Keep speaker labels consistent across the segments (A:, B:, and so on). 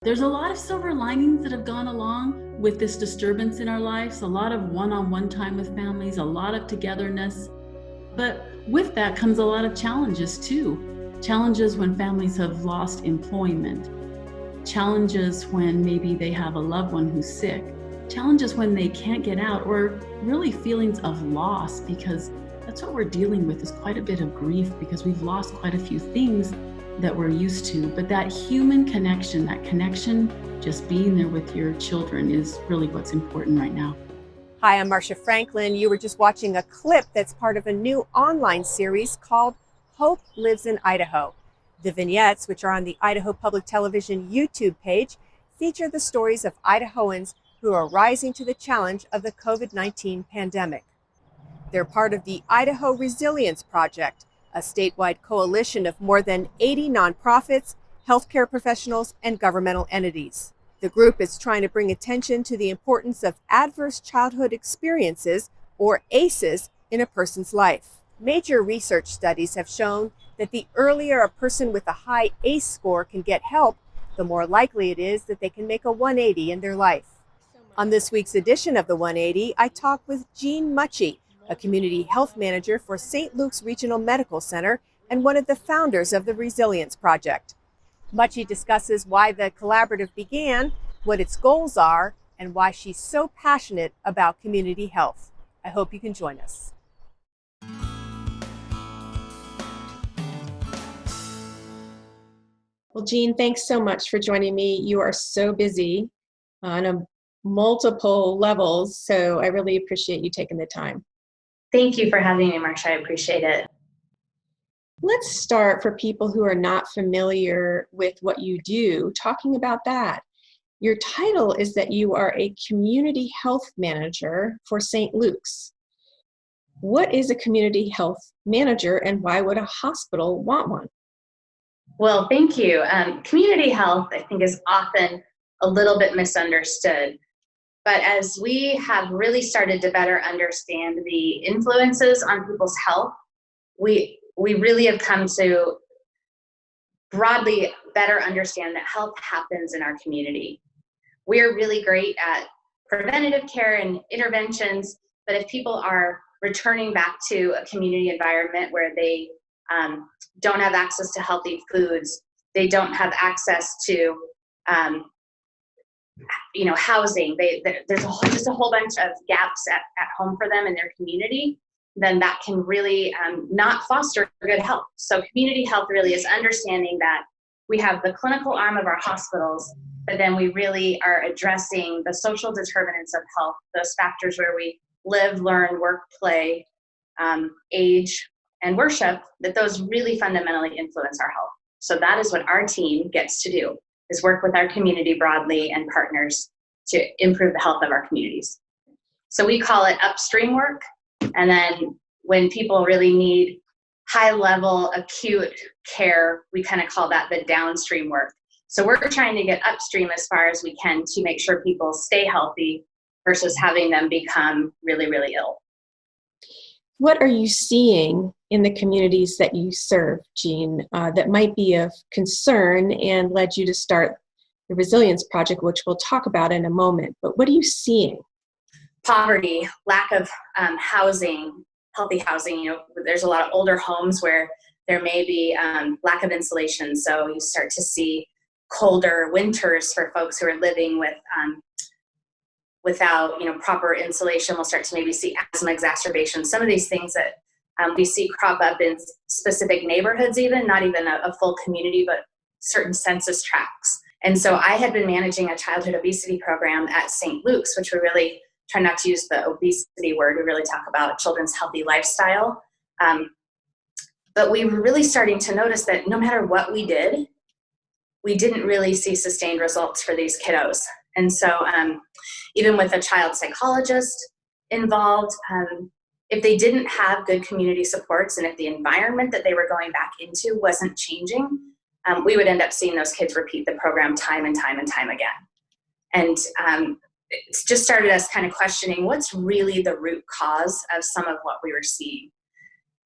A: There's a lot of silver linings that have gone along with this disturbance in our lives, a lot of one-on-one time with families, a lot of togetherness. But with that comes a lot of challenges too. Challenges when families have lost employment, challenges when maybe they have a loved one who's sick, challenges when they can't get out, or really feelings of loss, because that's what we're dealing with, is quite a bit of grief because we've lost quite a few things that we're used to. But that human connection, just being there with your children, is really what's important right now.
B: Hi, I'm Marcia Franklin. You were just watching a clip that's part of a new online series called Hope Lives in Idaho. The vignettes, which are on the Idaho Public Television YouTube page, feature the stories of Idahoans who are rising to the challenge of the COVID-19 pandemic. They're part of the Idaho Resilience Project, a statewide coalition of more than 80 nonprofits, healthcare professionals, and governmental entities. The group is trying to bring attention to the importance of adverse childhood experiences, or ACEs, in a person's life. Major research studies have shown that the earlier a person with a high ACE score can get help, the more likely it is that they can make a 180 in their life. On this week's edition of the 180, I talk with Jean Mucci, a community health manager for St. Luke's Regional Medical Center and one of the founders of the Resilience Project. Mucci discusses why the collaborative began, what its goals are, and why she's so passionate about community health. I hope you can join us.
C: Well, Jean, thanks so much for joining me. You are so busy on multiple levels, so I really appreciate you taking the time.
D: Thank you for having me, Marcia. I appreciate it.
C: Let's start, for people who are not familiar with what you do, talking about that. Your title is that you are a community health manager for St. Luke's. What is a community health manager, and why would a hospital want one?
D: Well, thank you. Community health, I think, is often a little bit misunderstood. But as we have really started to better understand the influences on people's health, we really have come to broadly better understand that health happens in our community. We are really great at preventative care and interventions, but if people are returning back to a community environment where they don't have access to healthy foods, they don't have access to housing, there's just a whole bunch of gaps at home for them in their community, then that can really not foster good health. So community health really is understanding that we have the clinical arm of our hospitals, but then we really are addressing the social determinants of health, those factors where we live, learn, work, play, age, and worship, that those really fundamentally influence our health. So that is what our team gets to do, is work with our community broadly and partners to improve the health of our communities. So we call it upstream work. And then when people really need high level acute care, we kind of call that the downstream work. So we're trying to get upstream as far as we can to make sure people stay healthy versus having them become really, really ill.
C: What are you seeing in the communities that you serve, Jean, that might be of concern and led you to start the Resilience Project, which we'll talk about in a moment? But what are you seeing?
D: Poverty, lack of housing, healthy housing. There's a lot of older homes where there may be lack of insulation. So you start to see colder winters for folks who are living without proper insulation. We'll start to maybe see asthma exacerbations. Some of these things that we see crop up in specific neighborhoods, even not even a full community, but certain census tracts. And so I had been managing a childhood obesity program at St. Luke's, which we really try not to use the obesity word. We really talk about children's healthy lifestyle. But we were really starting to notice that no matter what we did, we didn't really see sustained results for these kiddos. And so even with a child psychologist involved, if they didn't have good community supports and if the environment that they were going back into wasn't changing, we would end up seeing those kids repeat the program time and time and time again. And it's just started us kind of questioning what's really the root cause of some of what we were seeing.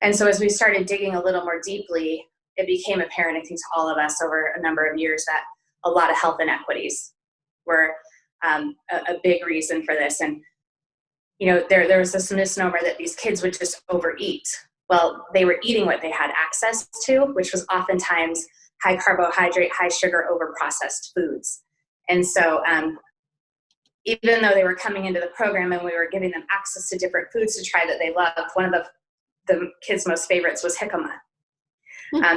D: And so as we started digging a little more deeply, it became apparent, I think, to all of us over a number of years that a lot of health inequities were a big reason for this. And, there was this misnomer that these kids would just overeat. Well, they were eating what they had access to, which was oftentimes high carbohydrate, high sugar, over-processed foods. And so even though they were coming into the program and we were giving them access to different foods to try that they loved, one of the kids' most favorites was jicama.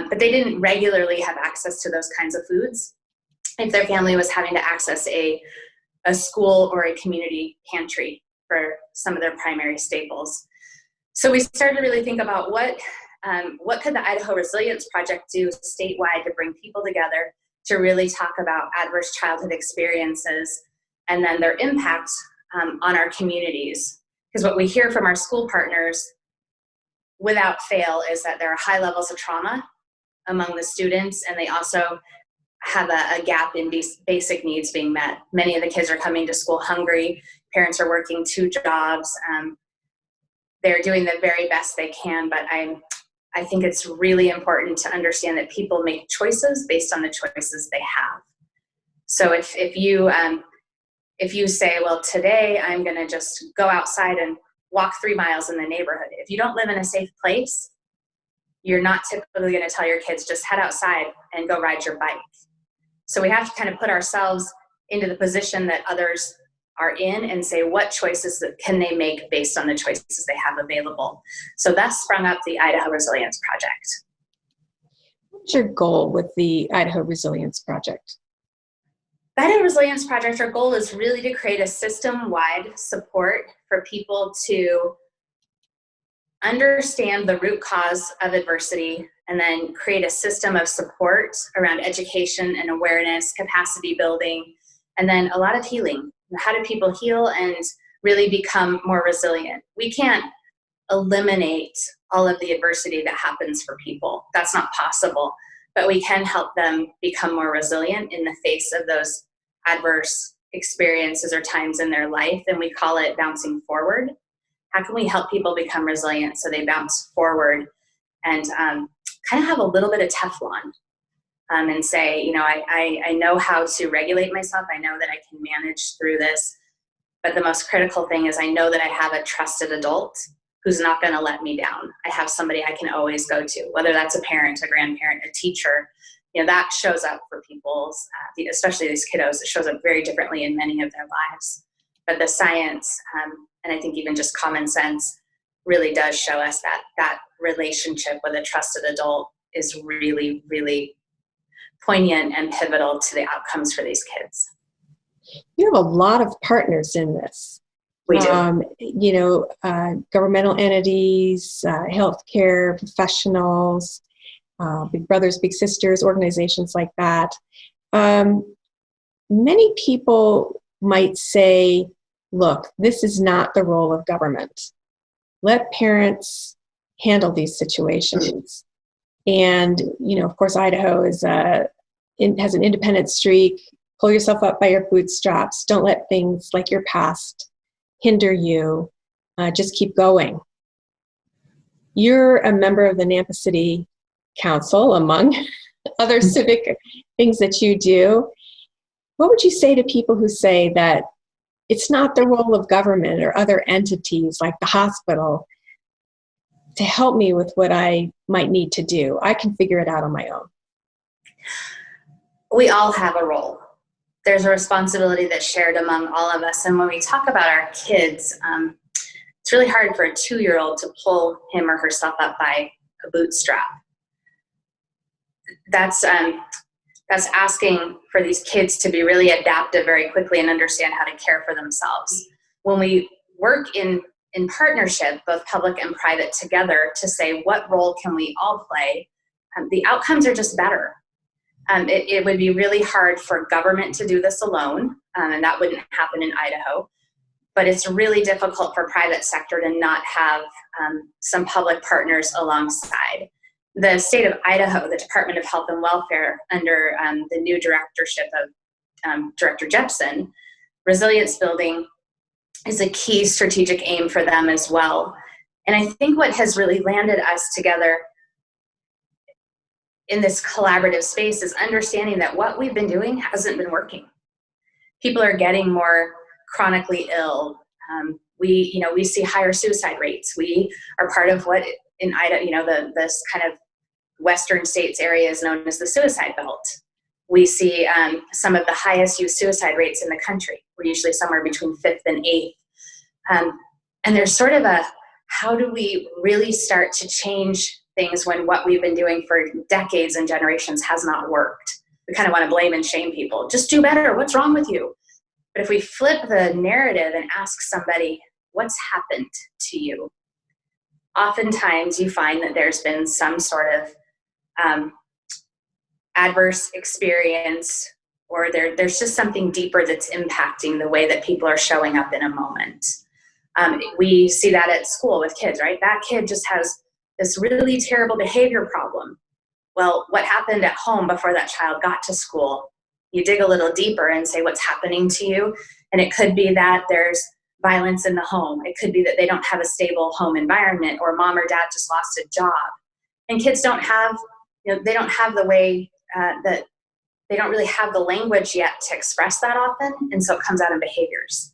D: But they didn't regularly have access to those kinds of foods if their family was having to access a school or a community pantry for some of their primary staples. So we started to really think about what could the Idaho Resilience Project do statewide to bring people together to really talk about adverse childhood experiences and then their impact on our communities. Because what we hear from our school partners without fail is that there are high levels of trauma among the students, and they also have a gap in basic needs being met. Many of the kids are coming to school hungry. Parents are working 2 jobs. They're doing the very best they can, but I think it's really important to understand that people make choices based on the choices they have. So if you say, well, today I'm going to just go outside and walk 3 miles in the neighborhood. If you don't live in a safe place, you're not typically going to tell your kids, just head outside and go ride your bike. So we have to kind of put ourselves into the position that others are in and say, what choices can they make based on the choices they have available? So that sprung up the Idaho Resilience Project.
B: What's your goal with the Idaho Resilience Project?
D: The Idaho Resilience Project, our goal is really to create a system-wide support for people to understand the root cause of adversity and then create a system of support around education and awareness, capacity building, and then a lot of healing. How do people heal and really become more resilient? We can't eliminate all of the adversity that happens for people. That's not possible. But we can help them become more resilient in the face of those adverse experiences or times in their life. And we call it bouncing forward. How can we help people become resilient so they bounce forward and kind of have a little bit of Teflon and say, I know how to regulate myself. I know that I can manage through this. But the most critical thing is I know that I have a trusted adult who's not going to let me down. I have somebody I can always go to, whether that's a parent, a grandparent, a teacher. That shows up for people's, especially these kiddos, it shows up very differently in many of their lives. But the science, and I think even just common sense, really does show us that relationship with a trusted adult is really, really poignant and pivotal to the outcomes for these kids.
B: You have a lot of partners in this.
D: We do.
B: Governmental entities, healthcare professionals, Big Brothers, Big Sisters, organizations like that. Many people might say, look, this is not the role of government. Let parents handle these situations. And, of course, Idaho has an independent streak. Pull yourself up by your bootstraps. Don't let things like your past hinder you. Just keep going. You're a member of the Nampa City Council, among other civic things that you do. What would you say to people who say that it's not the role of government or other entities like the hospital to help me with what I might need to do? I can figure it out on my own.
D: We all have a role. There's a responsibility that's shared among all of us. And when we talk about our kids, it's really hard for a 2-year-old to pull him or herself up by a bootstrap. That's asking for these kids to be really adaptive very quickly and understand how to care for themselves. When we work in partnership, both public and private together, to say what role can we all play, the outcomes are just better. It would be really hard for government to do this alone, and that wouldn't happen in Idaho. But it's really difficult for private sector to not have some public partners alongside. The state of Idaho, the Department of Health and Welfare, under the new directorship of Director Jepson, resilience building is a key strategic aim for them as well. And I think what has really landed us together in this collaborative space is understanding that what we've been doing hasn't been working. People are getting more chronically ill. We see higher suicide rates. We are part of what in Idaho, this kind of Western states area is known as the suicide belt. We see some of the highest youth suicide rates in the country. We're usually somewhere between 5th and 8th. And there's sort of how do we really start to change things when what we've been doing for decades and generations has not worked? We kind of want to blame and shame people. Just do better. What's wrong with you? But if we flip the narrative and ask somebody, what's happened to you? Oftentimes you find that there's been some sort of adverse experience, or there's just something deeper that's impacting the way that people are showing up in a moment. We see that at school with kids, right? That kid just has this really terrible behavior problem. Well, what happened at home before that child got to school? You dig a little deeper and say, what's happening to you? And it could be that there's violence in the home. It could be that they don't have a stable home environment, or mom or dad just lost a job. And kids don't have, they don't have the way that they don't really have the language yet to express that often. And so it comes out in behaviors.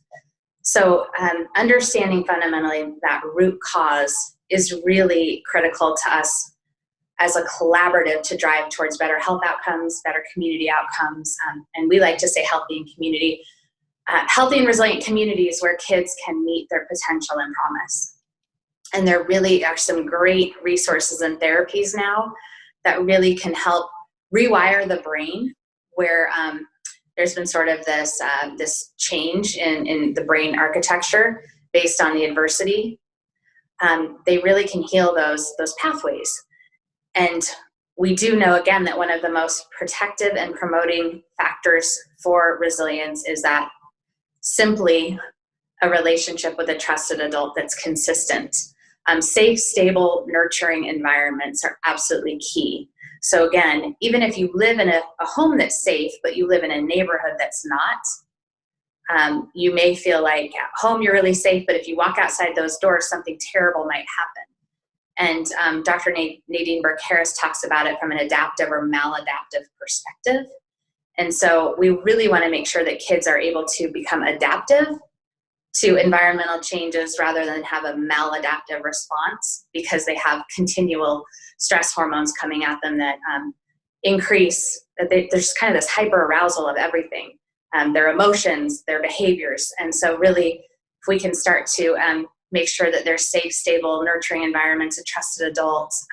D: So understanding fundamentally that root cause is really critical to us as a collaborative to drive towards better health outcomes, better community outcomes. And we like to say healthy and resilient communities where kids can meet their potential and promise. And there really are some great resources and therapies now that really can help rewire the brain, where there's been sort of this change in the brain architecture based on the adversity. They really can heal those pathways. And we do know, again, that one of the most protective and promoting factors for resilience is that simply a relationship with a trusted adult that's consistent. Safe, stable, nurturing environments are absolutely key. So again, even if you live in a home that's safe, but you live in a neighborhood that's not, you may feel like at home you're really safe, but if you walk outside those doors, something terrible might happen. And Dr. Nadine Burke-Harris talks about it from an adaptive or maladaptive perspective. And so we really want to make sure that kids are able to become adaptive to environmental changes rather than have a maladaptive response, because they have continual stress hormones coming at them that increase, there's kind of this hyper arousal of everything, their emotions, their behaviors. And so really, if we can start to make sure that they're safe, stable, nurturing environments and trusted adults,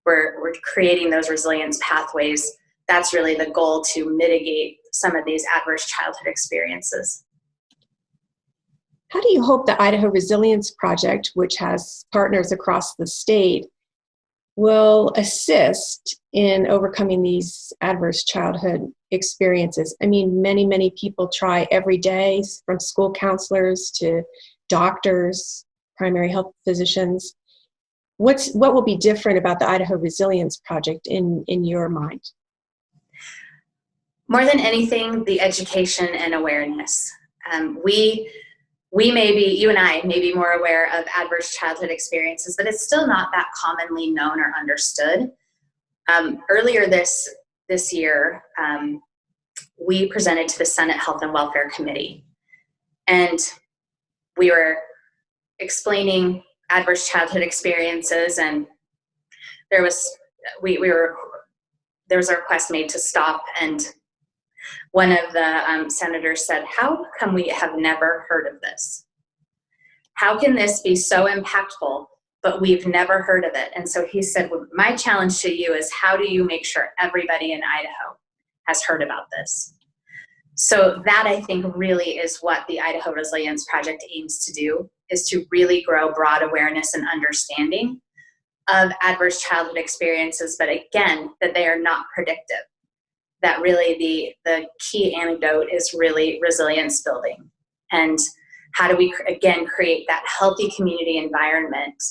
D: we're creating those resilience pathways. That's really the goal, to mitigate some of these adverse childhood experiences.
B: How do you hope the Idaho Resilience Project, which has partners across the state, will assist in overcoming these adverse childhood experiences? I mean, many, many people try every day, from school counselors to doctors, primary health physicians. What will be different about the Idaho Resilience Project in your mind?
D: More than anything, the education and awareness. We may be, you and I may be more aware of adverse childhood experiences, but it's still not that commonly known or understood. Earlier this year, we presented to the Senate Health and Welfare Committee, and we were explaining adverse childhood experiences, and there was a request made to stop, and one of the senators said, "How come we have never heard of this? How can this be so impactful, but we've never heard of it?" And so he said, well, my challenge to you is, how do you make sure everybody in Idaho has heard about this? So that, I think, really is what the Idaho Resilience Project aims to do, is to really grow broad awareness and understanding of adverse childhood experiences, but again, that they are not predictive. That really the key antidote is really resilience building. And how do we, again, create that healthy community environment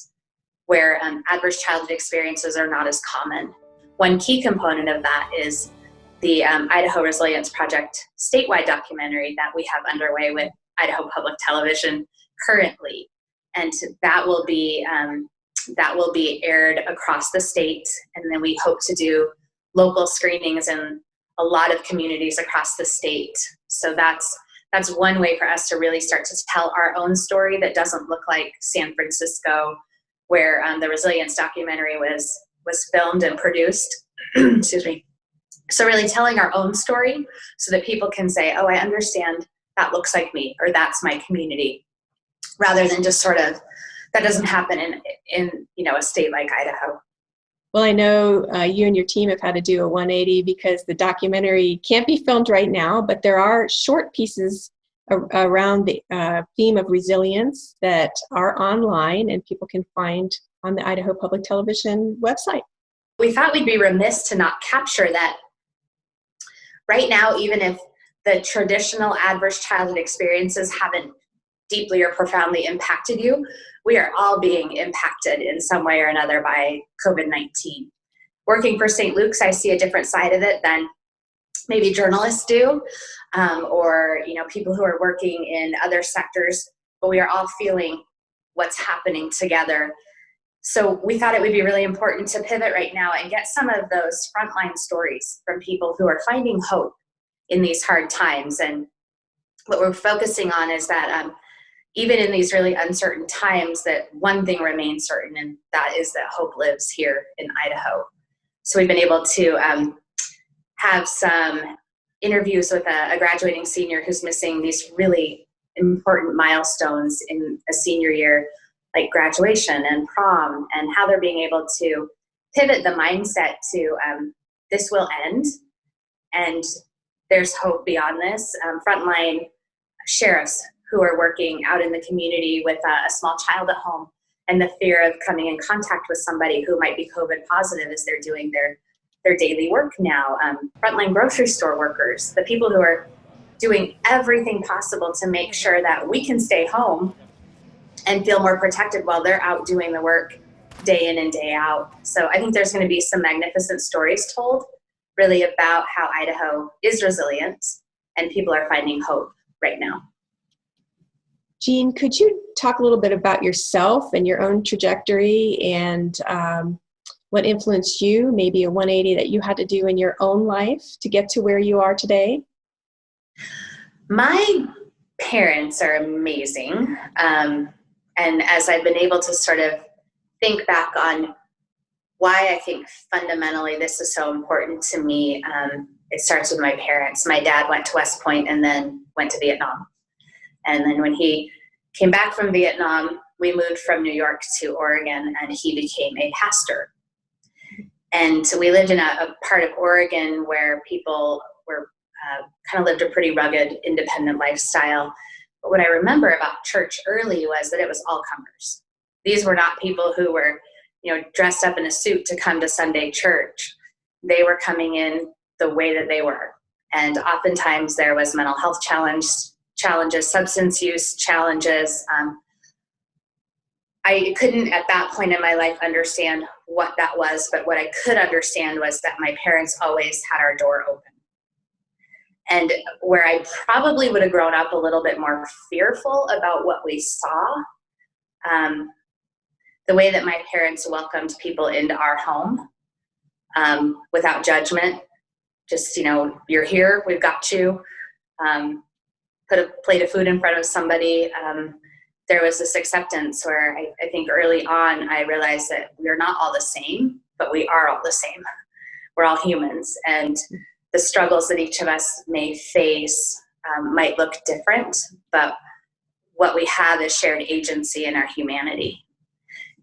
D: where adverse childhood experiences are not as common? One key component of that is the Idaho Resilience Project statewide documentary that we have underway with Idaho Public Television currently. And that will be that will be aired across the state. And then we hope to do local screenings in a lot of communities across the state. So that's one way for us to really start to tell our own story that doesn't look like San Francisco, where the Resilience documentary was filmed and produced. Excuse me. So really telling our own story so that people can say, oh, I understand, that looks like me, or that's my community, rather than just sort of, that doesn't happen in a state like Idaho.
C: Well, I know you and your team have had to do a 180 because the documentary can't be filmed right now, but there are short pieces around the theme of resilience that are online and people can find on the Idaho Public Television website.
D: We thought we'd be remiss to not capture that. Right now, even if the traditional adverse childhood experiences haven't deeply or profoundly impacted you, we are all being impacted in some way or another by COVID-19. Working for St. Luke's, I see a different side of it than maybe journalists do, or people who are working in other sectors, but we are all feeling what's happening together. So we thought it would be really important to pivot right now and get some of those frontline stories from people who are finding hope in these hard times. And what we're focusing on is that even in these really uncertain times, that one thing remains certain, and that is that hope lives here in Idaho. So we've been able to have some interviews with a graduating senior who's missing these really important milestones in a senior year, like graduation and prom, and how they're being able to pivot the mindset to this will end and there's hope beyond this. Frontline sheriffs who are working out in the community with a small child at home, and the fear of coming in contact with somebody who might be COVID positive as they're doing their daily work now. Frontline grocery store workers, the people who are doing everything possible to make sure that we can stay home and feel more protected while they're out doing the work day in and day out. So I think there's going to be some magnificent stories told really about how Idaho is resilient and people are finding hope right now.
C: Jean, could you talk a little bit about yourself and your own trajectory and what influenced you, maybe a 180 that you had to do in your own life to get to where you are today?
D: My parents are amazing. And as I've been able to sort of think back on why I think fundamentally this is so important to me, it starts with my parents. My dad went to West Point and then went to Vietnam. And then when he came back from Vietnam, we moved from New York to Oregon, and he became a pastor. And so we lived in a part of Oregon where people were kind of lived a pretty rugged, independent lifestyle. But what I remember about church early was that it was all comers. These were not people who were, dressed up in a suit to come to Sunday church. They were coming in the way that they were. And oftentimes there was mental health challenges, substance use challenges. I couldn't at that point in my life understand what that was, but what I could understand was that my parents always had our door open. And where I probably would have grown up a little bit more fearful about what we saw, the way that my parents welcomed people into our home without judgment, just, you're here, we've got you, put a plate of food in front of somebody. There was this acceptance where I think early on I realized that we're not all the same, but we are all the same. We're all humans, and the struggles that each of us may face might look different, but what we have is shared agency in our humanity.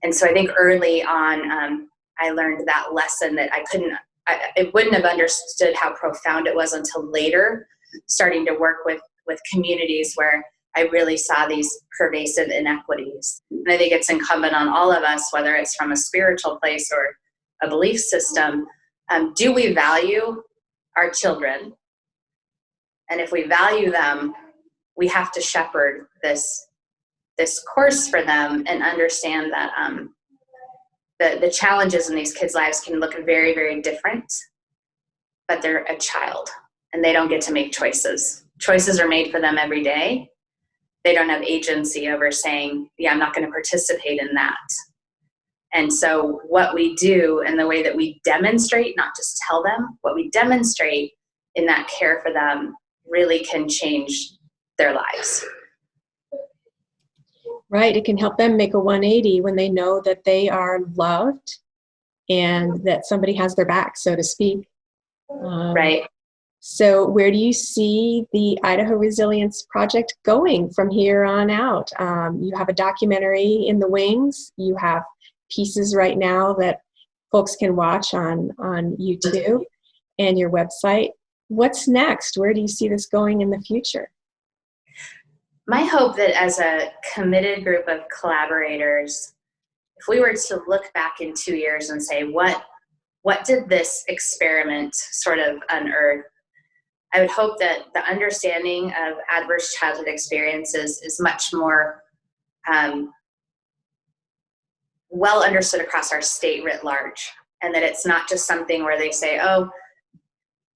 D: And so I think early on, I learned that lesson that I wouldn't have understood how profound it was until later, starting to work with communities where I really saw these pervasive inequities. And I think it's incumbent on all of us, whether it's from a spiritual place or a belief system, do we value our children? And if we value them, we have to shepherd this course for them and understand that the challenges in these kids' lives can look very, very different, but they're a child and they don't get to make choices. Choices are made for them every day. They don't have agency over saying, yeah, I'm not going to participate in that. And so what we do and the way that we demonstrate, not just tell them, what we demonstrate in that care for them really can change their lives.
C: Right. It can help them make a 180 when they know that they are loved and that somebody has their back, so to speak.
D: Right.
C: So where do you see the Idaho Resilience Project going from here on out? You have a documentary in the wings. You have pieces right now that folks can watch on YouTube and your website. What's next? Where do you see this going in the future?
D: My hope that as a committed group of collaborators, if we were to look back in 2 years and say, what did this experiment sort of unearth? I would hope that the understanding of adverse childhood experiences is much more well understood across our state writ large, and that it's not just something where they say, oh,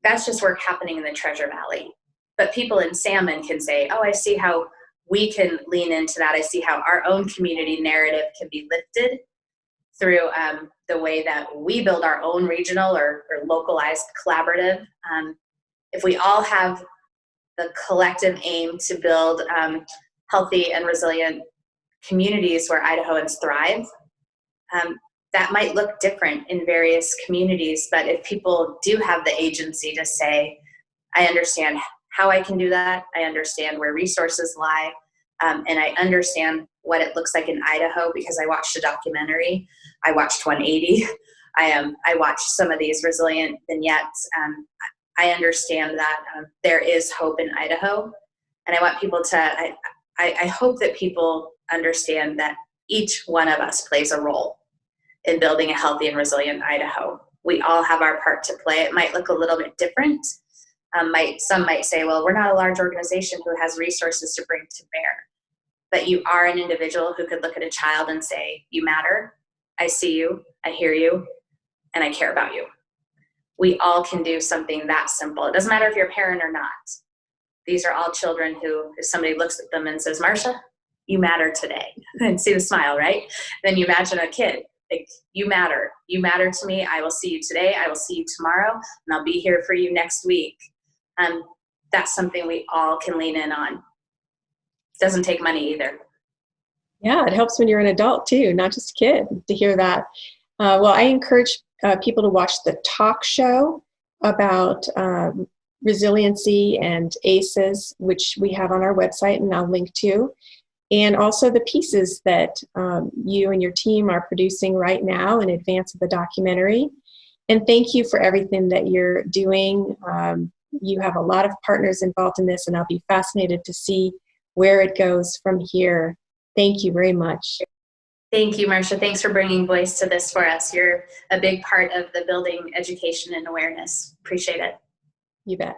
D: that's just work happening in the Treasure Valley. But people in Salmon can say, oh, I see how we can lean into that. I see how our own community narrative can be lifted through the way that we build our own regional or localized collaborative. If we all have the collective aim to build healthy and resilient communities where Idahoans thrive, that might look different in various communities. But if people do have the agency to say, I understand how I can do that, I understand where resources lie, and I understand what it looks like in Idaho because I watched a documentary. I watched 180. I watched some of these resilient vignettes. I understand that there is hope in Idaho, and I want people to, I hope that people understand that each one of us plays a role in building a healthy and resilient Idaho. We all have our part to play. It might look a little bit different. Some might say, well, we're not a large organization who has resources to bring to bear. But you are an individual who could look at a child and say, you matter, I see you, I hear you, and I care about you. We all can do something that simple. It doesn't matter if you're a parent or not. These are all children who, if somebody looks at them and says, Marcia, you matter today, and see the smile, right? Then you imagine a kid, like, you matter to me. I will see you today. I will see you tomorrow, and I'll be here for you next week. That's something we all can lean in on. It doesn't take money either.
C: Yeah, it helps when you're an adult too, not just a kid, to hear that. Well, I encourage people to watch the talk show about resiliency and ACEs, which we have on our website and I'll link to, and also the pieces that you and your team are producing right now in advance of the documentary. And thank you for everything that you're doing. You have a lot of partners involved in this, and I'll be fascinated to see where it goes from here. Thank you very much.
D: Thank you, Marcia. Thanks for bringing voice to this for us. You're a big part of the building education and awareness. Appreciate it.
C: You bet.